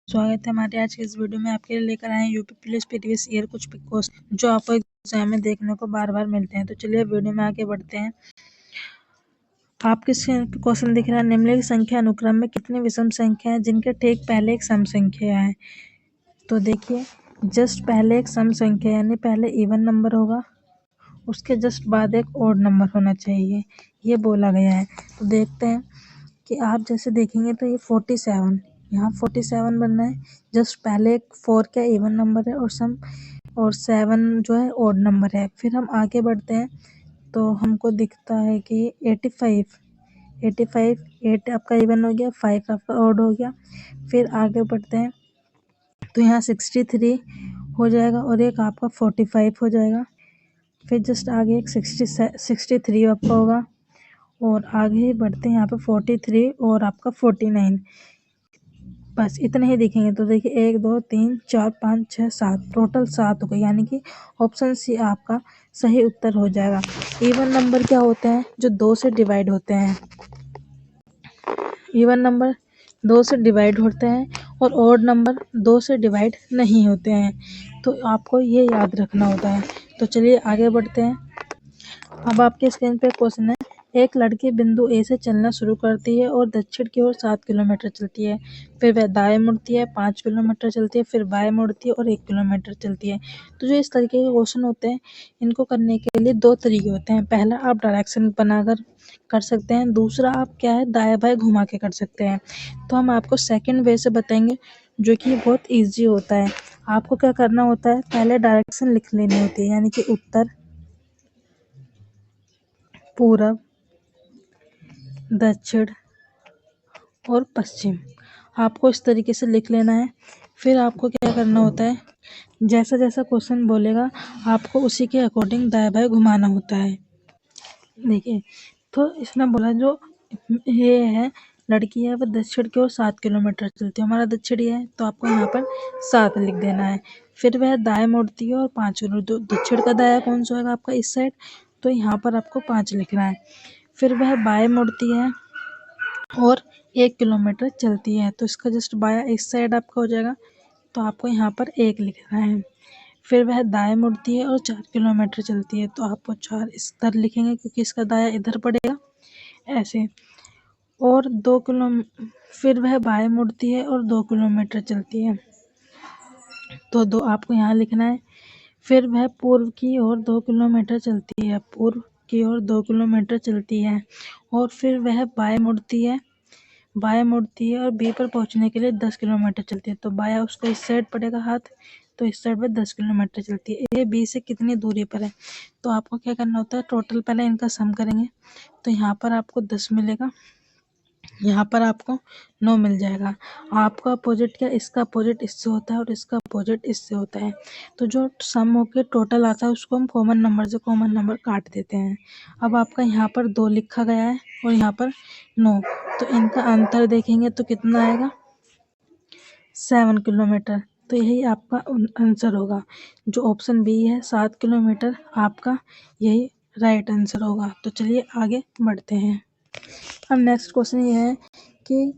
स्वागत है हमारे आज के इस वीडियो में। आपके लिए लेकर आए हैं यूपी पुलिस प्रीवियस ईयर कुछ क्वेश्चन जो आपको एग्जाम में देखने को बार बार मिलते हैं। तो चलिए वीडियो में आगे बढ़ते हैं। आपके क्वेश्चन दिख रहा है, निम्नलिखित संख्या अनुक्रम में कितनी विषम संख्या है जिनके ठीक पहले एक सम संख्या है। तो देखिए, जस्ट पहले एक सम संख्या यानी पहले इवन नंबर होगा, उसके जस्ट बाद एक ऑड नंबर होना चाहिए, ये बोला गया है। तो देखते हैं कि आप जैसे देखेंगे तो ये 47, यहाँ 47 बनना है। जस्ट पहले एक 4 क्या इवन नंबर है और 7 जो है ऑड नंबर है। फिर हम आगे बढ़ते हैं तो हमको दिखता है कि 85 8 आपका इवन हो गया, 5 आपका ऑड हो गया। फिर आगे बढ़ते हैं तो यहाँ 63 हो जाएगा और एक आपका 45 हो जाएगा। फिर जस्ट आगे एक 63 आपका होगा और आगे ही बढ़ते हैं यहाँ पे 43 और आपका 49, बस इतने ही दिखेंगे। तो देखिए 1 2 3 4 5 6 7, टोटल 7 हो गए, यानी कि ऑप्शन सी आपका सही उत्तर हो जाएगा। इवन नंबर क्या होते हैं? जो 2 से डिवाइड होते हैं। इवन नंबर 2 से डिवाइड होते हैं और ऑड नंबर 2 से डिवाइड नहीं होते हैं, तो आपको ये याद रखना होता है। तो चलिए आगे बढ़ते हैं। अब आपके स्क्रीन पे क्वेश्चन है, एक लड़की बिंदु ए से चलना शुरू करती है और दक्षिण की ओर 7 किलोमीटर चलती है। फिर वह दाएं मुड़ती है, 5 किलोमीटर चलती है, फिर बाएं मुड़ती है और 1 किलोमीटर चलती है। तो जो इस तरीके के क्वेश्चन होते हैं, इनको करने के लिए 2 तरीके होते हैं। पहला, आप डायरेक्शन बनाकर कर सकते हैं। दूसरा, आप क्या है, दाएं बाएं घुमा के कर सकते हैं। तो हम आपको सेकेंड वे से बताएंगे, जो कि बहुत ईजी होता है। आपको क्या करना होता है, पहले डायरेक्शन लिख लेनी होती है, यानी कि उत्तर, पूरब, दक्षिण और पश्चिम। आपको इस तरीके से लिख लेना है। फिर आपको क्या करना होता है, जैसा जैसा क्वेश्चन बोलेगा आपको उसी के अकॉर्डिंग दाएं बाएं घुमाना होता है। देखिए, तो इसने बोला जो ये है, लड़की है, वह दक्षिण की ओर 7 किलोमीटर चलती है। हमारा दक्षिण है तो आपको यहाँ पर 7 लिख देना है। फिर वह दाएं मुड़ती है और 5 किलोमीटर, दक्षिण का दाया कौन सा होगा आपका, इस साइड, तो यहाँ पर आपको 5 लिखना है। फिर वह बाएं मुड़ती है और 1 किलोमीटर चलती है, तो इसका जस्ट बाया इस साइड आपका हो जाएगा, तो आपको यहाँ पर 1 लिखना है। फिर वह दाएं मुड़ती है और 4 किलोमीटर चलती है, तो आपको 4 इस तरह लिखेंगे क्योंकि इसका दाया इधर पड़ेगा, ऐसे। और फिर वह बाएं मुड़ती है और 2 किलोमीटर चलती है, तो 2 आपको यहाँ लिखना है। फिर वह पूर्व की ओर 2 किलोमीटर चलती है, पूर्व की ओर 2 किलोमीटर चलती है। और फिर वह बाएं मुड़ती है और बी पर पहुंचने के लिए 10 किलोमीटर चलती है, तो बाया उसका इस साइड पड़ेगा हाथ, तो इस साइड पे 10 किलोमीटर चलती है। ए बी से कितनी दूरी पर है, तो आपको क्या करना होता है, टोटल पहले इनका सम करेंगे, तो यहाँ पर आपको 10 मिलेगा, यहाँ पर आपको 9 मिल जाएगा। आपका अपोजिट क्या, इसका अपोजिट इससे होता है और इसका अपोजिट इससे होता है, तो जो सम होके टोटल आता है उसको हम कॉमन नंबर से कॉमन नंबर काट देते हैं। अब आपका यहाँ पर 2 लिखा गया है और यहाँ पर 9, तो इनका अंतर देखेंगे तो कितना आएगा, 7 किलोमीटर। तो यही आपका आंसर होगा, जो ऑप्शन बी है 7 किलोमीटर, आपका यही राइट आंसर होगा। तो चलिए आगे बढ़ते हैं। अब नेक्स्ट क्वेश्चन ये है कि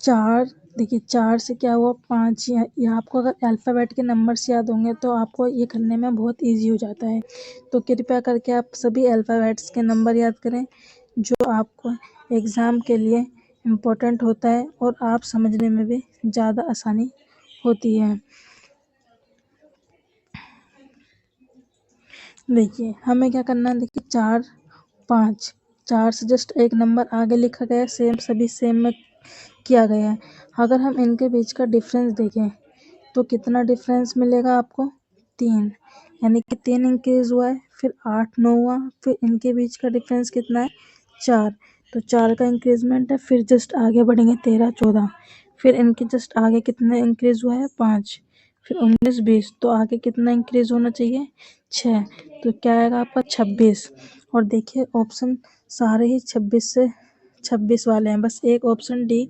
4, देखिए 4 से क्या हुआ 5, या आपको अगर अल्फ़ाबेट के नंबर्स याद होंगे तो आपको ये करने में बहुत इजी हो जाता है। तो कृपया करके आप सभी अल्फ़ाबेट्स के नंबर याद करें, जो आपको एग्ज़ाम के लिए इम्पोर्टेंट होता है और आप समझने में भी ज़्यादा आसानी होती है। देखिए हमें क्या करना है, देखिए 4 5, 4 से जस्ट एक नंबर आगे लिखा गया है, सेम सभी सेम में किया गया है। अगर हम इनके बीच का डिफरेंस देखें तो कितना डिफरेंस मिलेगा आपको, 3, यानी कि 3 इंक्रीज हुआ है। फिर 8 9 हुआ, फिर इनके बीच का डिफरेंस कितना है, 4, तो 4 का इंक्रीजमेंट है। फिर जस्ट आगे बढ़ेंगे 13 14, फिर इनके जस्ट आगे कितना इंक्रीज हुआ है, 5, फिर 19 20, तो आगे कितना इंक्रीज होना चाहिए, 6, तो क्या आएगा आपका 26। और देखिए ऑप्शन सारे ही 26 वाले हैं, बस एक ऑप्शन डी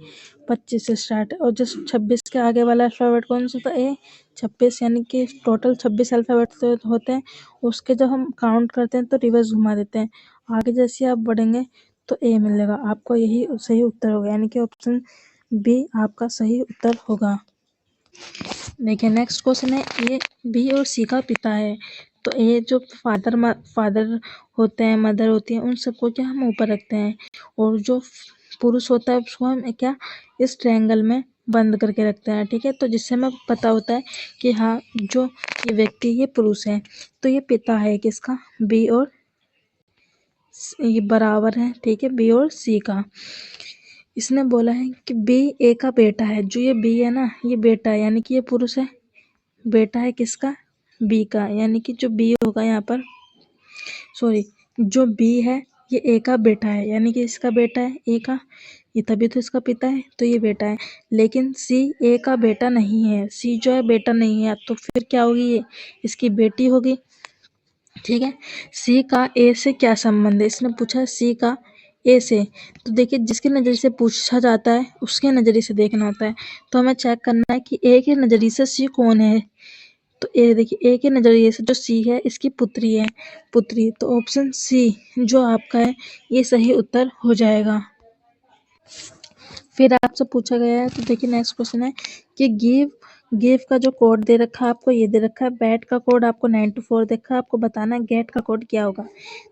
25 से स्टार्ट है, और जो 26 के आगे वाला अल्फ़ाबेट कौन सा था, ए 26, यानी कि टोटल 26 अल्फ़ाबेट होते हैं। उसके जब हम काउंट करते हैं तो रिवर्स घुमा देते हैं, आगे जैसे आप बढ़ेंगे तो ए मिलेगा आपको, यही सही उत्तर होगा, यानी कि ऑप्शन बी आपका सही उत्तर होगा। देखिए नेक्स्ट क्वेश्चन है, ए बी और सी का पिता है। तो ये जो फादर होते हैं, मदर होती है, उन सबको क्या हम ऊपर रखते हैं, और जो पुरुष होता है उसको हम क्या इस ट्रायंगल में बंद करके रखते हैं। ठीक है, तो जिससे हमें पता होता है कि हाँ जो ये व्यक्ति ये पुरुष है। तो ये पिता है किसका, बी और ये बराबर है। ठीक है, बी और सी का। इसने बोला है कि बी ए का बेटा है। जो ये बी है ना, ये बेटा है, यानी कि ये पुरुष है। बेटा है किसका, बी का, यानी कि जो बी होगा यहाँ पर, सॉरी, जो बी है ये ए का बेटा है, यानी कि इसका बेटा है ए का, ये तभी तो इसका पिता है, तो ये बेटा है। लेकिन सी ए का बेटा नहीं है, सी जो है बेटा नहीं है, तो फिर क्या होगी, ये इसकी बेटी होगी। ठीक है, सी का ए से क्या संबंध है, इसने पूछा सी का ए से। तो देखिए जिसके नज़रिए से पूछा जाता है उसके नज़रिए से देखना होता है। तो हमें चेक करना है कि ए के नज़रिए से सी कौन है। तो ए देखिए, ए के नज़रिए से जो सी है इसकी पुत्री है, पुत्री। तो ऑप्शन सी जो आपका है ये सही उत्तर हो जाएगा। फिर आपसे पूछा गया है, तो देखिए नेक्स्ट क्वेश्चन है कि गिव का जो कोड दे रखा है आपको, ये दे रखा है बैट का कोड आपको 9 to 4 देखा है, आपको बताना है गेट का कोड क्या होगा।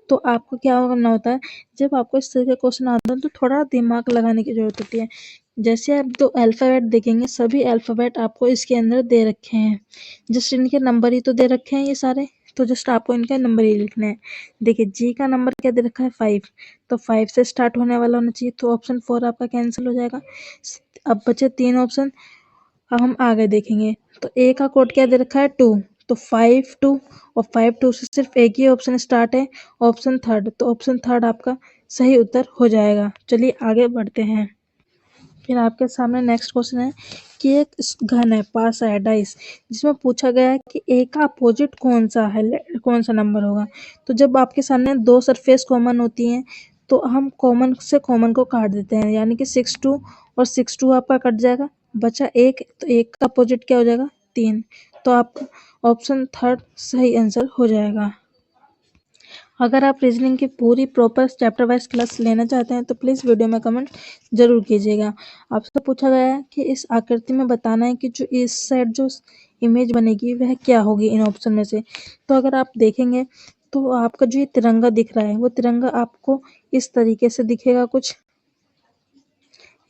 तो आपको क्या करना होता है, जब आपको इस तरह के क्वेश्चन आते हैं तो थोड़ा दिमाग लगाने की जरूरत होती है। जैसे आप दो अल्फ़ाबेट देखेंगे, सभी अल्फ़ाबेट आपको इसके अंदर दे रखे हैं, जस्ट इनके नंबर ही तो दे रखे हैं ये सारे, तो जस्ट आपको इनके नंबर ही लिखने हैं। देखिए जी का नंबर क्या दे रखा है 5, तो 5 से स्टार्ट होने वाला होना चाहिए, तो ऑप्शन 4 आपका कैंसिल हो जाएगा। अब बचे 3 ऑप्शन, अब हम आगे देखेंगे। तो ए का कोड क्या दे रखा है 2, तो 5 2, और 5 2 से सिर्फ एक ही ऑप्शन स्टार्ट है, ऑप्शन थर्ड। तो ऑप्शन थर्ड आपका सही उत्तर हो जाएगा। चलिए आगे बढ़ते हैं। फिर आपके सामने नेक्स्ट क्वेश्चन है कि एक घन है, पास है डाइस, जिसमें पूछा गया है कि ए का अपोजिट कौन सा है, कौन सा नंबर होगा। तो जब आपके सामने दो सरफेस कॉमन होती हैं तो हम कॉमन से कॉमन को काट देते हैं, यानी कि 6 2 और 6 2 आपका कट जाएगा, बचा एक, तो एक का अपोजिट क्या हो जाएगा 3। तो आपका ऑप्शन थर्ड सही आंसर हो जाएगा। अगर आप रीजनिंग की पूरी प्रॉपर चैप्टर वाइज क्लास लेना चाहते हैं तो प्लीज़ वीडियो में कमेंट जरूर कीजिएगा। आपसे पूछा गया है कि इस आकृति में बताना है कि जो इस साइड जो इमेज बनेगी वह क्या होगी इन ऑप्शन में से। तो अगर आप देखेंगे तो आपका जो ये तिरंगा दिख रहा है वो तिरंगा आपको इस तरीके से दिखेगा, कुछ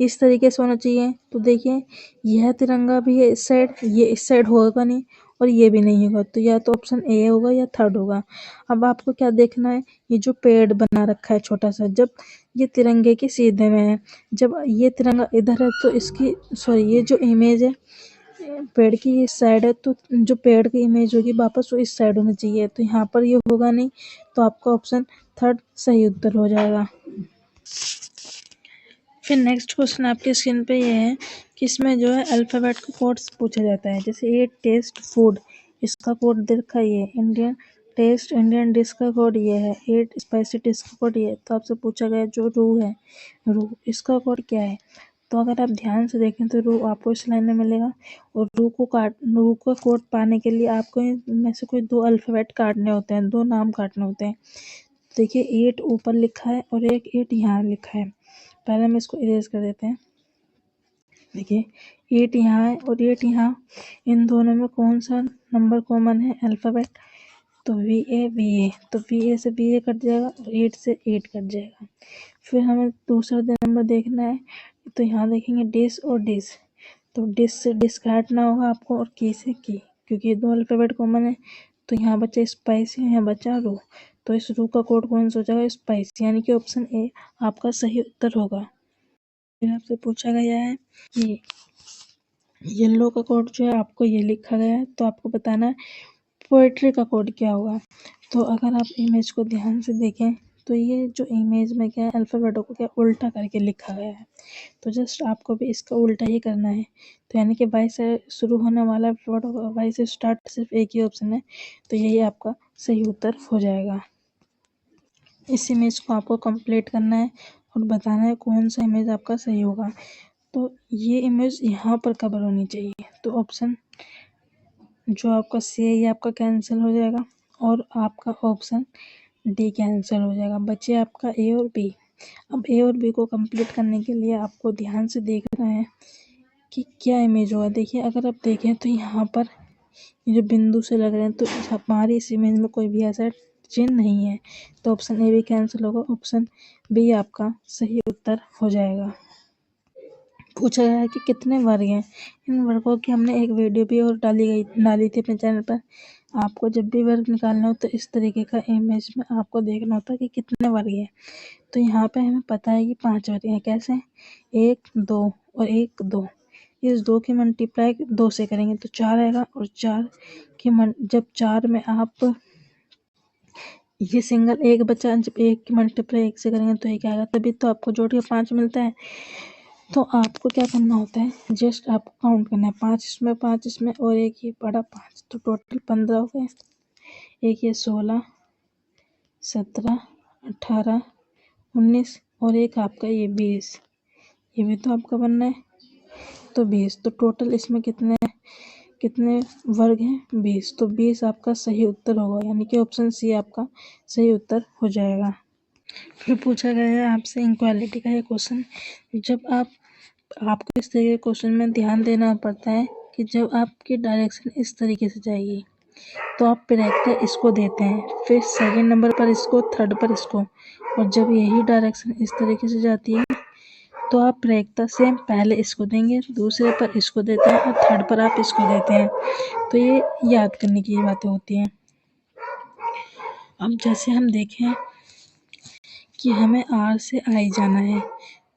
इस तरीके से होना चाहिए। तो देखिए यह तिरंगा भी है इस साइड, ये इस साइड होगा नहीं, और ये भी नहीं होगा, तो या तो ऑप्शन ए होगा या थर्ड होगा। अब आपको क्या देखना है, ये जो पेड़ बना रखा है छोटा सा, जब ये तिरंगे के सीधे में है, जब ये तिरंगा इधर है तो इसकी सॉरी ये जो इमेज है पेड़ की इस साइड है, तो जो पेड़ की इमेज होगी वापस वो इस साइड होनी चाहिए, तो यहाँ पर ये होगा नहीं, तो आपका ऑप्शन थर्ड सही उत्तर हो जाएगा। फिर नेक्स्ट क्वेश्चन आपके स्क्रीन पे ये है कि इसमें जो है अल्फ़ाबेट का कोड्स पूछा जाता है। जैसे ये टेस्ट फूड, इसका कोड दे रखा है ये इंडियन टेस्ट, इंडियन डिश का कोड ये है, एट स्पाइसी डिश का कोड ये है। तो आपसे पूछा गया जो रू है, रू इसका कोड क्या है। तो अगर आप ध्यान से देखें तो रू आपको इस लाइन में मिलेगा, और रू का कोड पाने के लिए आपको इनमें से कोई दो अल्फ़ाबेट काटने होते हैं, दो नाम काटने होते हैं। देखिए 8 ऊपर लिखा है और एक 8 यहाँ लिखा है। पहले हम इसको इरेज कर देते हैं। देखिए 8 यहाँ है और 8 यहाँ, इन दोनों में कौन सा नंबर कॉमन है अल्फ़ाबेट, तो VA, तो VA से VA कट जाएगा और 8 से 8 कट जाएगा। फिर हमें दूसरा नंबर देखना है, तो यहाँ देखेंगे डिश और डिश, तो डिश से डिश काटना होगा आपको, और की से की, क्योंकि ये दो अल्फ़ाबेट कॉमन है। तो यहाँ बचा स्पाइसी, यहाँ बचा रू, तो इस रू का कोड कौन सा हो जाएगा स्पाइसी, यानी कि ऑप्शन ए आपका सही उत्तर होगा। फिर आपसे पूछा गया है कि येलो का कोड जो है आपको ये लिखा गया है, तो आपको बताना है पोएट्री का कोड क्या होगा। तो अगर आप इमेज को ध्यान से देखें तो ये जो इमेज में क्या है अल्फ़ाबेटों को क्या उल्टा करके लिखा गया है, तो जस्ट आपको भी इसका उल्टा ही करना है। तो यानी कि वाई से शुरू होने वाला अल्फ़ाबेटों का वाई से स्टार्ट सिर्फ एक ही ऑप्शन है, तो यही आपका सही उत्तर हो जाएगा। इस इमेज को आपको कंप्लीट करना है और बताना है कौन सा इमेज आपका सही होगा। तो ये इमेज यहाँ पर कवर होनी चाहिए, तो ऑप्शन जो आपका सी है ये आपका कैंसिल हो जाएगा, और आपका ऑप्शन डी कैंसिल हो जाएगा। बचे आपका ए और बी। अब ए और बी को कंप्लीट करने के लिए आपको ध्यान से देखना है कि क्या इमेज होगा। देखिए अगर आप देखें तो यहाँ पर ये जो बिंदु से लग रहे हैं तो हमारी इस इमेज में कोई भी ऐसा चिन्ह नहीं है, तो ऑप्शन ए भी कैंसिल होगा, ऑप्शन बी आपका सही उत्तर हो जाएगा। पूछा गया है कि कितने वर्ग हैं। इन वर्गों की हमने एक वीडियो भी और डाली थी अपने चैनल पर। आपको जब भी वर्ग निकालना हो तो इस तरीके का इमेज में आपको देखना होता है कि कितने वर्ग हैं। तो यहाँ पे हमें पता है कि 5 वर्ग हैं। कैसे? 1 2 और 1 2। इस 2 की मल्टीप्लाई 2 से करेंगे तो 4 आएगा, और 4 की जब 4 में आप ये सिंगल 1 बचा, जब 1 की मल्टीप्लाई 1 से करेंगे तो 1 आएगा, तभी तो आपको जोड़ के 5 मिलता है। तो आपको क्या करना होता है, जस्ट आपको काउंट करना है, 5 इसमें और एक ये बड़ा 5, तो टोटल 15 हो गए। एक ये 16 17 18 19 और एक आपका ये 20, ये भी तो आपका बनना है, तो 20। तो टोटल इसमें कितने वर्ग हैं? 20। तो 20 आपका सही उत्तर होगा, यानी कि ऑप्शन सी आपका सही उत्तर हो जाएगा। फिर पूछा गया है आपसे इनक्वालिटी का ये क्वेश्चन। जब आपको इस तरीके के क्वेश्चन में ध्यान देना पड़ता है कि जब आपकी डायरेक्शन इस तरीके से जाएगी तो आप प्रायिकता इसको देते हैं, फिर सेकंड नंबर पर इसको, थर्ड पर इसको, और जब यही डायरेक्शन इस तरीके से जाती है तो आप प्रायिकता सेम पहले इसको देंगे, दूसरे पर इसको देते हैं और थर्ड पर आप इसको देते हैं। तो ये याद करने की बातें होती हैं। अब जैसे हम देखें कि हमें आर से आई जाना है,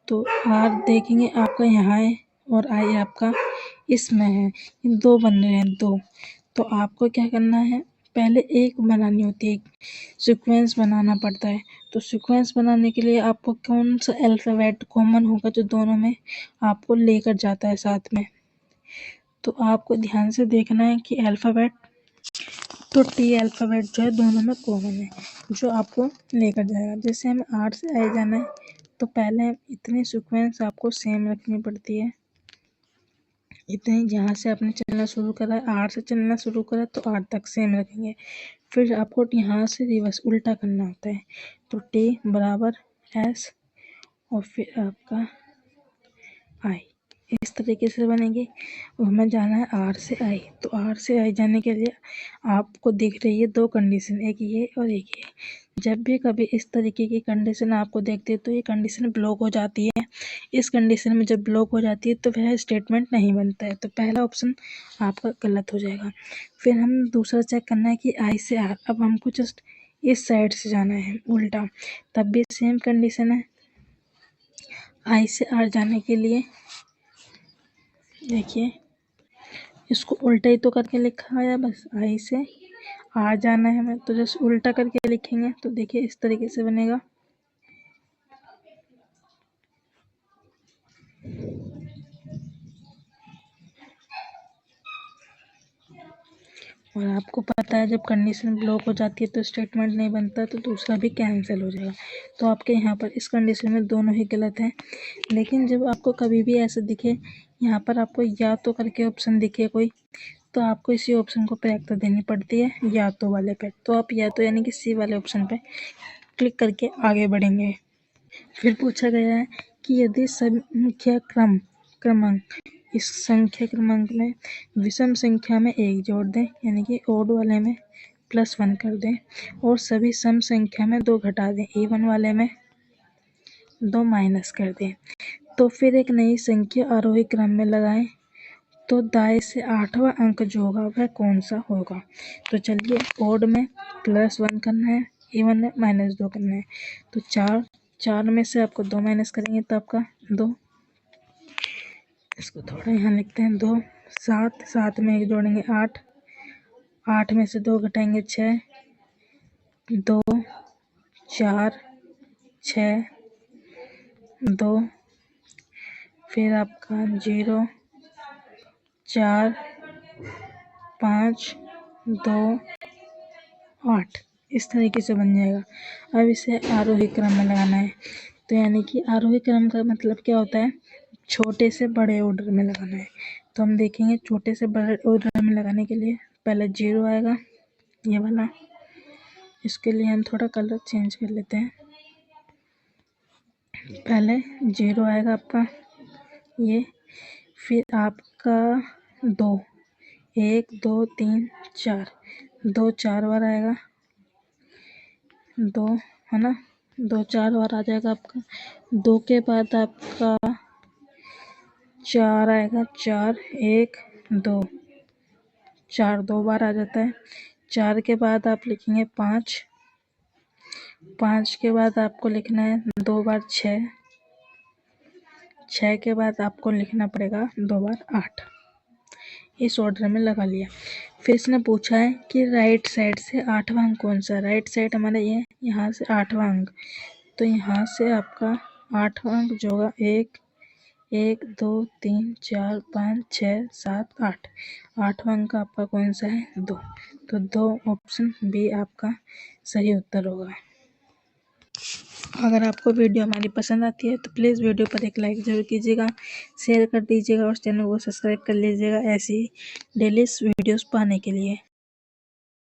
तो आर देखेंगे आपका यहाँ है और आई आपका इसमें है, इन 2 बन रहे हैं 2। तो आपको क्या करना है, पहले एक बनानी होती है, एक सीक्वेंस बनाना पड़ता है। तो सीक्वेंस बनाने के लिए आपको कौन सा अल्फ़ाबेट कॉमन होगा जो दोनों में आपको लेकर जाता है साथ में। तो आपको ध्यान से देखना है कि अल्फ़ाबेट, तो टी अल्फ़ाबेट जो है दोनों में कॉमन है, जो आपको लेकर जाएगा। जैसे हमें आर से आई जाना है तो पहले इतनी सीक्वेंस आपको सेम रखनी पड़ती है। इतने जहाँ से आपने चलना शुरू करा है, आर से चलना शुरू करा तो आर तक सेम रखेंगे। फिर आपको यहाँ से रिवर्स उल्टा करना होता है, तो टी बराबर एस और फिर आपका आई, इस तरीके से बनेंगे। और हमें जाना है आर से आई, तो आर से आई जाने के लिए आपको दिख रही है 2 कंडीशन, एक ये और एक ये। जब भी कभी इस तरीके की कंडीशन आपको देखते हैं तो ये कंडीशन ब्लॉक हो जाती है। इस कंडीशन में जब ब्लॉक हो जाती है तो वह स्टेटमेंट नहीं बनता है, तो पहला ऑप्शन आपका गलत हो जाएगा। फिर हम दूसरा चेक करना है कि आई से आर, अब हमको जस्ट इस साइड से जाना है उल्टा, तब भी सेम कंडीशन है। आई से आर जाने के लिए देखिए इसको उल्टा ही तो करके लिखा है, बस आई से आ जाना है हमें, तो जस्ट उल्टा करके लिखेंगे तो देखिए इस तरीके से बनेगा। और आपको पता है जब कंडीशन ब्लॉक हो जाती है तो स्टेटमेंट नहीं बनता, तो दूसरा भी कैंसिल हो जाएगा। तो आपके यहाँ पर इस कंडीशन में दोनों ही गलत हैं। लेकिन जब आपको कभी भी ऐसा दिखे, यहाँ पर आपको या तो करके ऑप्शन दिखे कोई, तो आपको इसी ऑप्शन को प्रायिकता देनी पड़ती है या तो वाले पे। तो आप या तो यानी कि सी वाले ऑप्शन पे क्लिक करके आगे बढ़ेंगे। फिर पूछा गया है कि यदि संख्या क्रमांक इस संख्या क्रमांक में विषम संख्या में 1 जोड़ दें, यानी कि ओड वाले में +1 कर दें, और सभी सम संख्या में 2 घटा दें, इवन वाले में 2 माइनस कर दें, तो फिर एक नई संख्या आरोही क्रम में लगाएं, तो दाएं से 8वां अंक जो होगा वह कौन सा होगा। तो चलिए ओड में +1 करना है, इवन में -2 करना है, तो 4 में से आपको 2 माइनस करेंगे तो आपका 2, इसको थोड़ा यहाँ लिखते हैं 2, 7 में 1 जोड़ेंगे 8, 8 में से 2 घटाएंगे 6, 2 4 6 2, फिर आपका 0 4 5 2 8, इस तरीके से बन जाएगा। अब इसे आरोही क्रम में लगाना है, तो यानी कि आरोही क्रम का मतलब क्या होता है, छोटे से बड़े ऑर्डर में लगाना है। तो हम देखेंगे छोटे से बड़े ऑर्डर में लगाने के लिए पहले 0 आएगा, ये वाला, इसके लिए हम थोड़ा कलर चेंज कर लेते हैं। पहले 0 आएगा आपका ये, फिर आपका 2, 1 2 3 4, 2 4 बार आएगा, 2 है ना, 2 4 बार आ जाएगा आपका। 2 के बाद आपका 4 आएगा, 4 1 2, 4 2 बार आ जाता है। 4 के बाद आप लिखेंगे 5, 5 के बाद आपको लिखना है 2 बार 6, 6 के बाद आपको लिखना पड़ेगा 2 बार 8। इस ऑर्डर में लगा लिया। फिर इसने पूछा है कि राइट साइड से 8वां अंक कौन सा है। राइट साइड हमारा ये यहाँ से 8वां अंक, तो यहाँ से आपका 8वां अंक जो होगा 1 1 2 3 4 5 6 7 8, 8वां अंक आपका कौन सा है 2, तो 2 ऑप्शन बी आपका सही उत्तर होगा। अगर आपको वीडियो हमारी पसंद आती है तो प्लीज़ वीडियो पर एक लाइक ज़रूर कीजिएगा, शेयर कर दीजिएगा और चैनल को सब्सक्राइब कर लीजिएगा ऐसी डेली वीडियोस पाने के लिए।